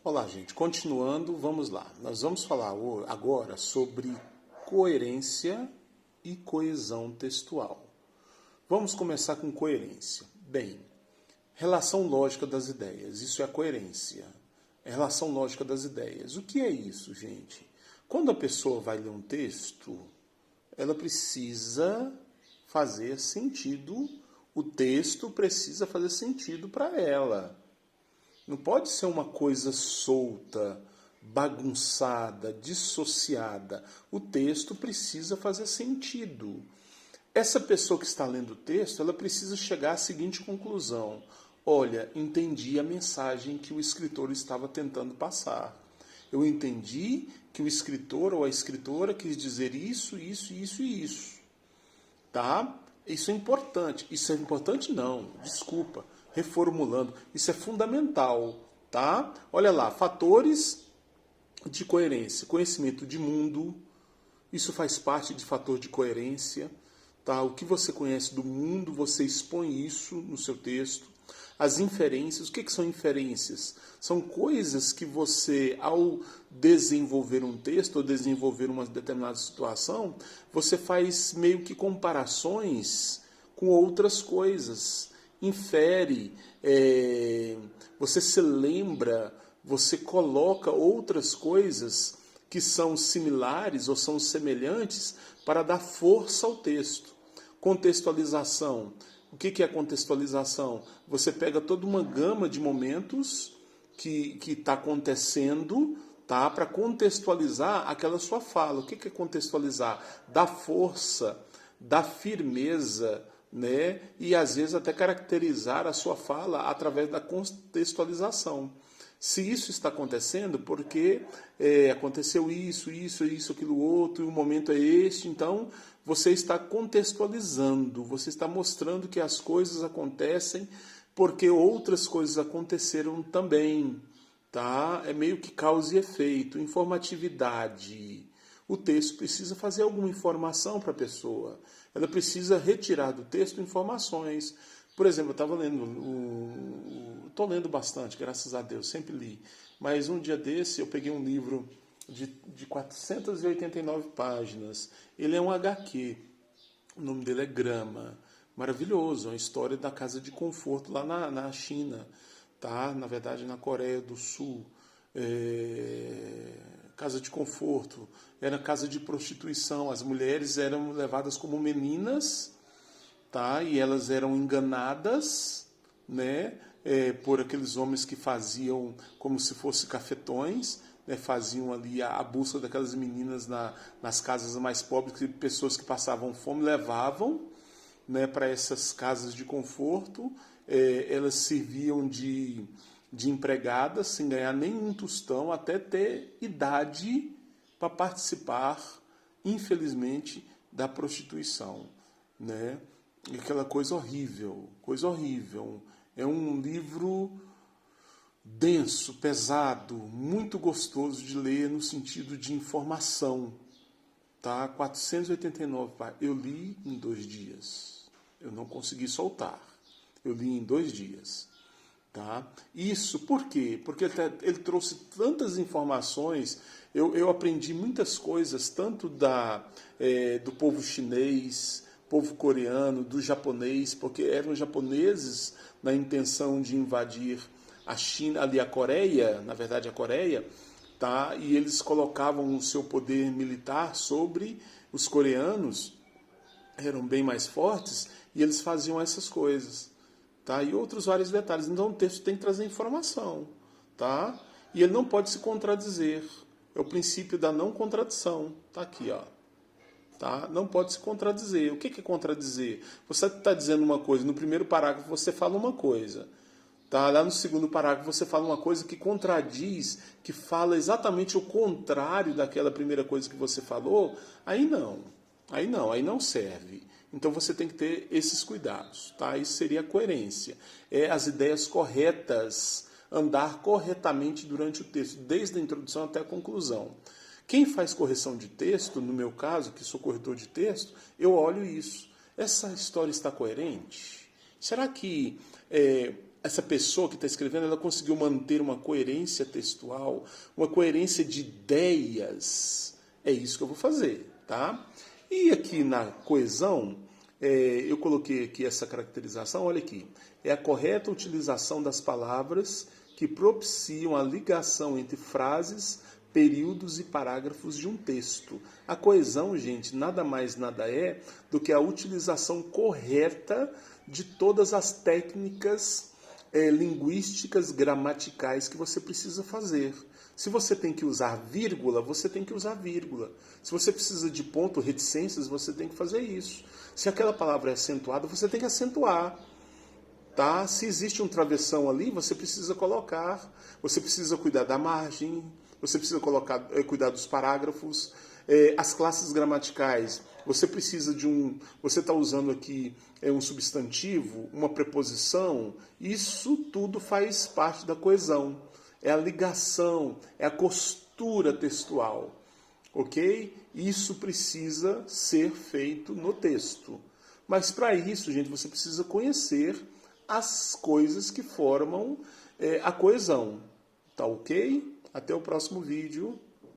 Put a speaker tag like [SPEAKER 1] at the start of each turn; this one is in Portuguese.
[SPEAKER 1] Olá, gente. Continuando, vamos lá. Nós vamos falar agora sobre coerência e coesão textual. Vamos começar com coerência. Bem, relação lógica das ideias. Isso é a coerência. É a relação lógica das ideias. O que é isso, gente? Quando a pessoa vai ler um texto, ela precisa fazer sentido. O texto precisa fazer sentido para ela. Não pode ser uma coisa solta, bagunçada, dissociada. O texto precisa fazer sentido. Essa pessoa que está lendo o texto, ela precisa chegar à seguinte conclusão. Olha, entendi a mensagem que o escritor estava tentando passar. Eu entendi que o escritor ou a escritora quis dizer isso, isso, isso e isso. Tá? Isso é importante. Isso é importante não, desculpa. Reformulando, isso é fundamental, tá? Olha lá, fatores de coerência, conhecimento de mundo, isso faz parte de fator de coerência, tá? O que você conhece do mundo, você expõe isso no seu texto. As inferências, o que são inferências? São coisas que você, ao desenvolver um texto ou desenvolver uma determinada situação, você faz meio que comparações com outras coisas. Infere, você se lembra, você coloca outras coisas que são similares ou são semelhantes para dar força ao texto. Contextualização. O que é contextualização? Você pega toda uma gama de momentos que está acontecendo, tá, para contextualizar aquela sua fala. O que é contextualizar? Dar força, dar firmeza, né? E às vezes até caracterizar a sua fala através da contextualização. Se isso está acontecendo, porque aconteceu isso, aquilo outro, e o momento é este, então você está contextualizando, você está mostrando que as coisas acontecem porque outras coisas aconteceram também, tá? É meio que causa e efeito, informatividade. O texto precisa fazer alguma informação para a pessoa. Ela precisa retirar do texto informações. Por exemplo, eu estava lendo, estou lendo bastante, graças a Deus, sempre li. Mas um dia desse eu peguei um livro de 489 páginas. Ele é um HQ, o nome dele é Grama. Maravilhoso, é uma história da casa de conforto lá na China, tá? Na verdade na Coreia do Sul. Casa de conforto, era casa de prostituição. As mulheres eram levadas como meninas, tá? E elas eram enganadas, né? Por aqueles homens que faziam como se fossem cafetões, né? Faziam ali a busca daquelas meninas nas casas mais pobres, que pessoas que passavam fome levavam, né, para essas casas de conforto. Elas serviam de empregadas sem ganhar nenhum tostão até ter idade para participar, infelizmente, da prostituição, né? E aquela coisa horrível, coisa horrível. É um livro denso, pesado, muito gostoso de ler no sentido de informação, tá? 489 páginas. Eu li em 2 dias. Eu não consegui soltar. Eu li em 2 dias. Tá? Isso, por quê? Porque ele trouxe tantas informações, eu aprendi muitas coisas, tanto do povo chinês, povo coreano, do japonês, porque eram japoneses na intenção de invadir a China, ali a Coreia, na verdade a Coreia, tá? E eles colocavam o seu poder militar sobre os coreanos, eram bem mais fortes, e eles faziam essas coisas. Tá? E outros vários detalhes. Então o texto tem que trazer informação. Tá? E ele não pode se contradizer. É o princípio da não contradição. Está aqui. Ó. Tá? Não pode se contradizer. O que é contradizer? Você está dizendo uma coisa, no primeiro parágrafo você fala uma coisa. Tá? Lá no segundo parágrafo você fala uma coisa que contradiz, que fala exatamente o contrário daquela primeira coisa que você falou. Aí não serve. Então você tem que ter esses cuidados, tá? Isso seria a coerência. É as ideias corretas, andar corretamente durante o texto, desde a introdução até a conclusão. Quem faz correção de texto, no meu caso, que sou corretor de texto, eu olho isso. Essa história está coerente? Será que essa pessoa que está escrevendo, ela conseguiu manter uma coerência textual, uma coerência de ideias. É isso que eu vou fazer, tá? E aqui na coesão, eu coloquei aqui essa caracterização, olha aqui. É a correta utilização das palavras que propiciam a ligação entre frases, períodos e parágrafos de um texto. A coesão, gente, nada mais nada é do que a utilização correta de todas as técnicas linguísticas, gramaticais que você precisa fazer. Se você tem que usar vírgula, você tem que usar vírgula. Se você precisa de ponto, reticências, você tem que fazer isso. Se aquela palavra é acentuada, você tem que acentuar. Tá? Se existe um travessão ali, você precisa colocar. Você precisa cuidar da margem, você precisa cuidar dos parágrafos. As classes gramaticais, você precisa de um... Você está usando aqui um substantivo, uma preposição. Isso tudo faz parte da coesão. É a ligação, é a costura textual. Ok? Isso precisa ser feito no texto. Mas para isso, gente, você precisa conhecer as coisas que formam a coesão. Tá ok? Até o próximo vídeo.